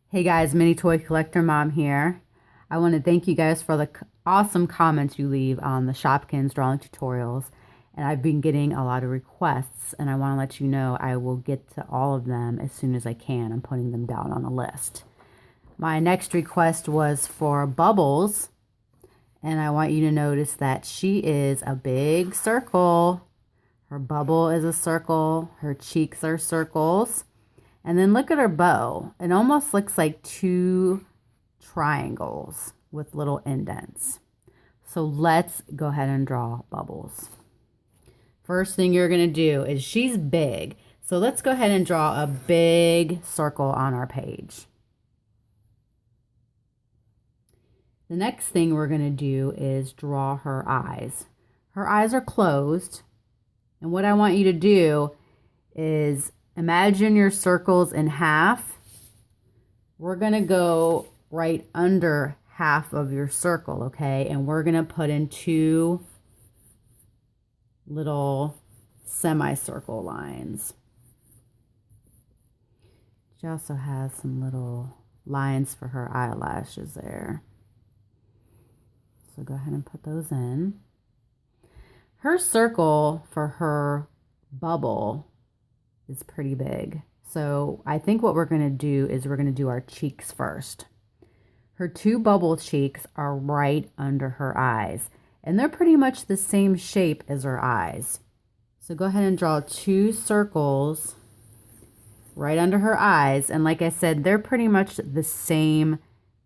Hey guys, MiniToyCollector Mom here. I want to thank you guys for the awesome comments you leave on the Shopkins drawing tutorials. And I've been getting a lot of requests, and I want to let you know I will get to all of them as soon as I can. I'm putting them down on a list. My next request was for Bubbles, and I want you to notice that she is a big circle. Her bubble is a circle, her cheeks are circles. And then look at her bow. It almost looks like two triangles with little indents. So let's go ahead and draw Bubbles. First thing you're going to do is she's big. So let's go ahead and draw a big circle on our page. The next thing we're going to do is draw her eyes. Her eyes are closed. And what I want you to do is imagine your circles in half. We're going to go right under half of your circle, okay? And we're going to put in two little semicircle lines. She also has some little lines for her eyelashes there. So go ahead and put those in. Her circle for her bubble is pretty big. So I think what we're going to do is we're going to do our cheeks first. Her two bubble cheeks are right under her eyes, and they're pretty much the same shape as her eyes. So go ahead and draw two circles right under her eyes, and like I said, they're pretty much the same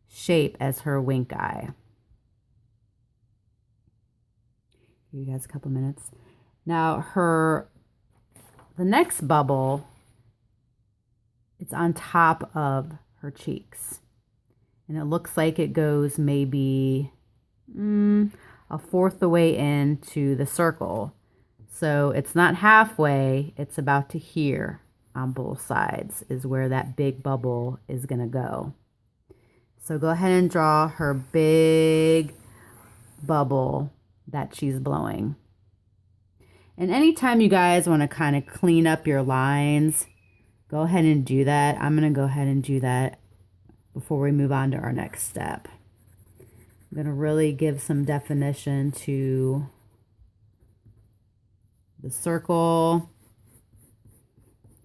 shape as her wink eye. Give you guys a couple minutes. Now the next bubble, it's on top of her cheeks. And it looks like it goes maybe a fourth the way into the circle. So it's not halfway, it's about to here on both sides is where that big bubble is going to go. So go ahead and draw her big bubble that she's blowing. And anytime you guys want to kind of clean up your lines, go ahead and do that. I'm going to go ahead and do that before we move on to our next step. I'm going to really give some definition to the circle,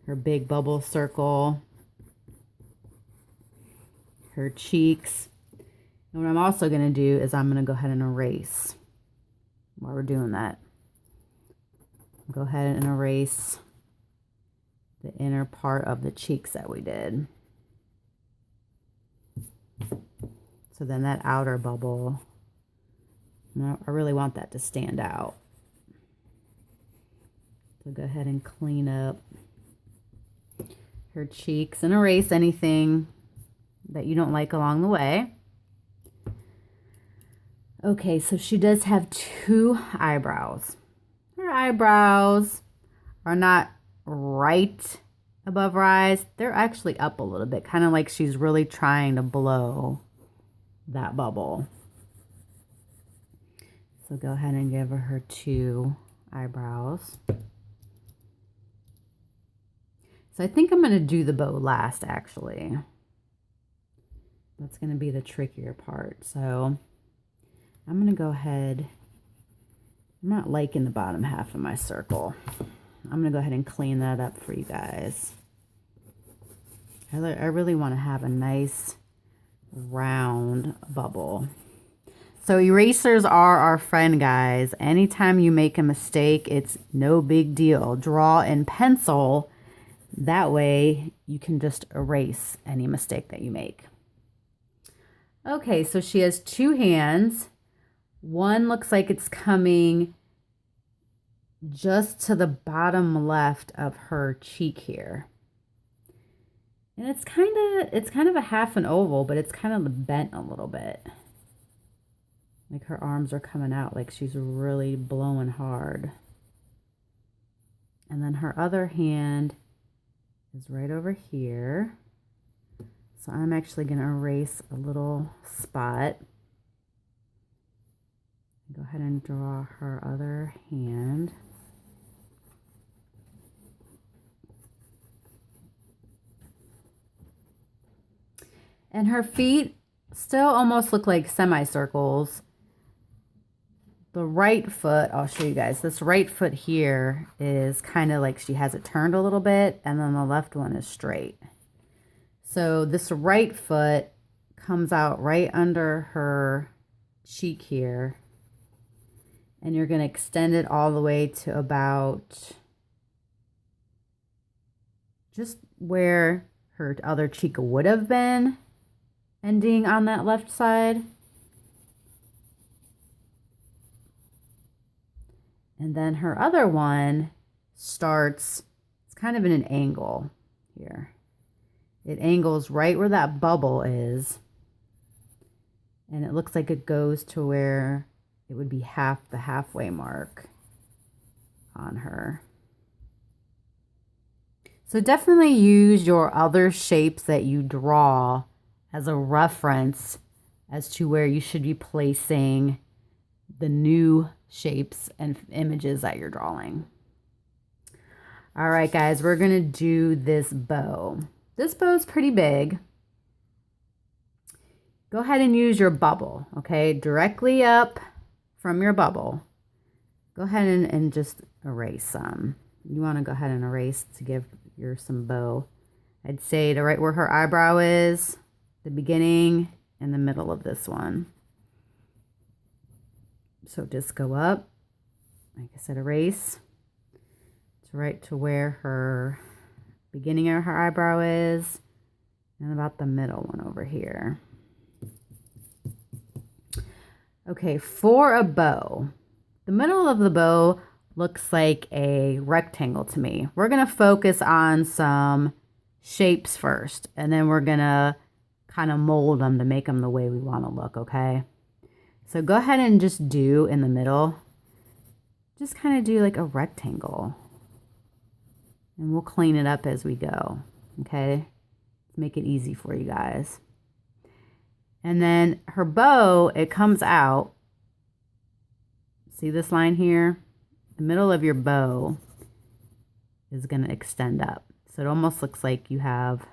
her big bubble circle, her cheeks. And what I'm also going to do is I'm going to go ahead and erase while we're doing that. Go ahead and erase the inner part of the cheeks that we did. So then that outer bubble, I really want that to stand out. So go ahead and clean up her cheeks and erase anything that you don't like along the way. Okay, so she does have two eyebrows. Her eyebrows are not right above her eyes. They're actually up a little bit, kind of like she's really trying to blow that bubble. So go ahead and give her two eyebrows. So I think I'm going to do the bow last, actually. That's going to be the trickier part. So I'm going to go ahead. I'm not liking the bottom half of my circle. I'm going to go ahead and clean that up for you guys. I really want to have a nice round bubble. So erasers are our friend, guys. Anytime you make a mistake, it's no big deal. Draw in pencil. That way you can just erase any mistake that you make. Okay, so she has two hands. One looks like it's coming just to the bottom left of her cheek here. And it's kind of a half an oval, but it's kind of bent a little bit. Like her arms are coming out like she's really blowing hard. And then her other hand is right over here. So I'm actually going to erase a little spot. Go ahead and draw her other hand. And her feet still almost look like semicircles. The right foot, I'll show you guys. This right foot here is kind of like she has it turned a little bit, and then the left one is straight. So this right foot comes out right under her cheek here. And you're going to extend it all the way to about just where her other cheek would have been, ending on that left side. And then her other one starts, it's kind of in an angle here. It angles right where that bubble is. And it looks like it goes to where it would be the halfway mark on her. So definitely use your other shapes that you draw as a reference as to where you should be placing the new shapes and images that you're drawing. All right, guys, we're gonna do this bow. This bow is pretty big. Go ahead and use your bubble, okay? Directly up from your bubble. Go ahead and just erase some. You wanna go ahead and erase to give your some bow. I'd say to right where her eyebrow is, the beginning and the middle of this one. So just go up, like I said, erase. It's right to where her beginning of her eyebrow is, and about the middle one over here. Okay, for a bow, the middle of the bow looks like a rectangle to me. We're gonna focus on some shapes first, and then we're gonna kind of mold them to make them the way we wanna look, okay? So go ahead and just do in the middle, just kind of do like a rectangle. And we'll clean it up as we go, okay? Make it easy for you guys. And then her bow, it comes out. See this line here? The middle of your bow is going to extend up. So it almost looks like you have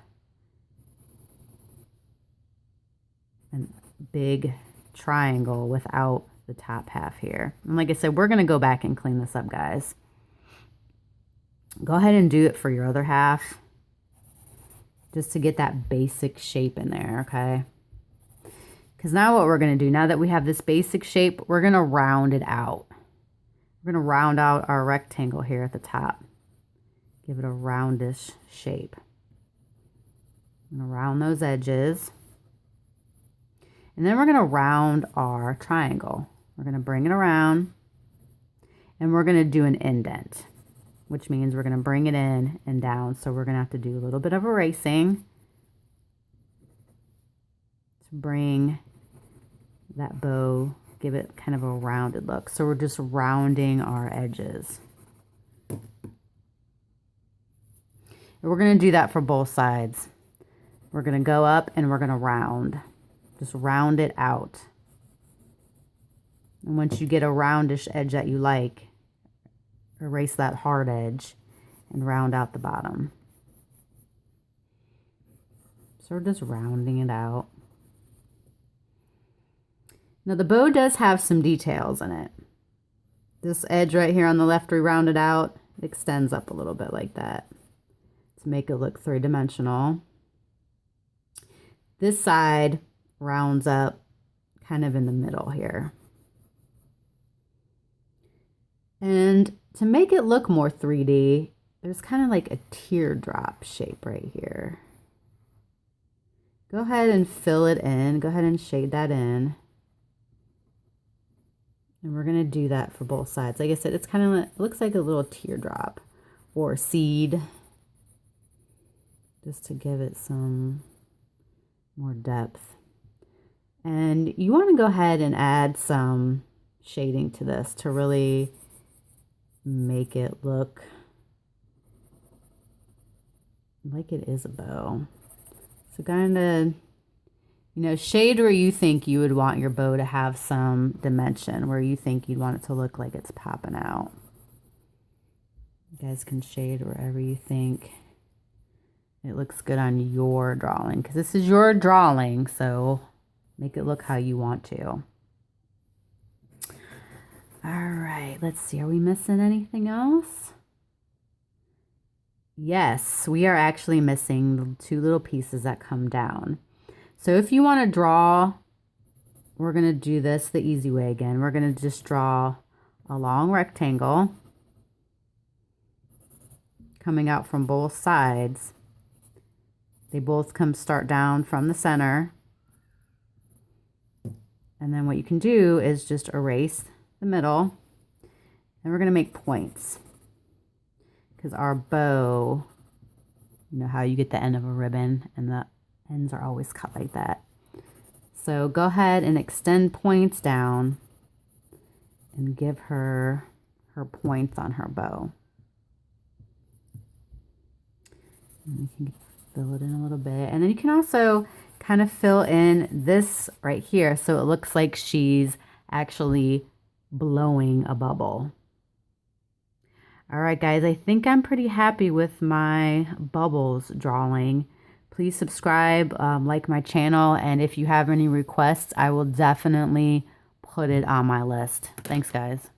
a big triangle without the top half here. And like I said, we're going to go back and clean this up, guys. Go ahead and do it for your other half, just to get that basic shape in there, okay? Because now what we're going to do, now that we have this basic shape, we're going to round it out. We're going to round out our rectangle here at the top. Give it a roundish shape. I'm going to round those edges. And then we're going to round our triangle. We're going to bring it around, and we're going to do an indent, which means we're going to bring it in and down. So we're going to have to do a little bit of erasing to bring that bow, give it kind of a rounded look. So we're just rounding our edges. And we're going to do that for both sides. We're going to go up and we're going to round. Just round it out. And once you get a roundish edge that you like, erase that hard edge and round out the bottom. So we're just rounding it out. Now the bow does have some details in it. This edge right here on the left we rounded out, it extends up a little bit like that to make it look three-dimensional. This side rounds up kind of in the middle here. And to make it look more 3D, there's kind of like a teardrop shape right here. Go ahead and fill it in. Go ahead and shade that in. And we're going to do that for both sides. Like I said, it's kind of like, it looks like a little teardrop or seed, just to give it some more depth. And you want to go ahead and add some shading to this to really make it look like it is a bow. So kind of, you know, shade where you think you would want your bow to have some dimension, where you think you'd want it to look like it's popping out. You guys can shade wherever you think it looks good on your drawing, because this is your drawing, so make it look how you want to. All right, let's see. Are we missing anything else? Yes, we are actually missing the 2 little pieces that come down. So if you want to draw, we're going to do this the easy way again. We're going to just draw a long rectangle coming out from both sides. They both start down from the center. And then what you can do is just erase the middle. And we're going to make points. Because our bow, you know how you get the end of a ribbon and the ends are always cut like that. So go ahead and extend points down and give her her points on her bow. And we can fill it in a little bit. And then you can also kind of fill in this right here so it looks like she's actually blowing a bubble. All right, guys, I think I'm pretty happy with my bubbles drawing. Please subscribe, like my channel, and if you have any requests, I will definitely put it on my list. Thanks, guys.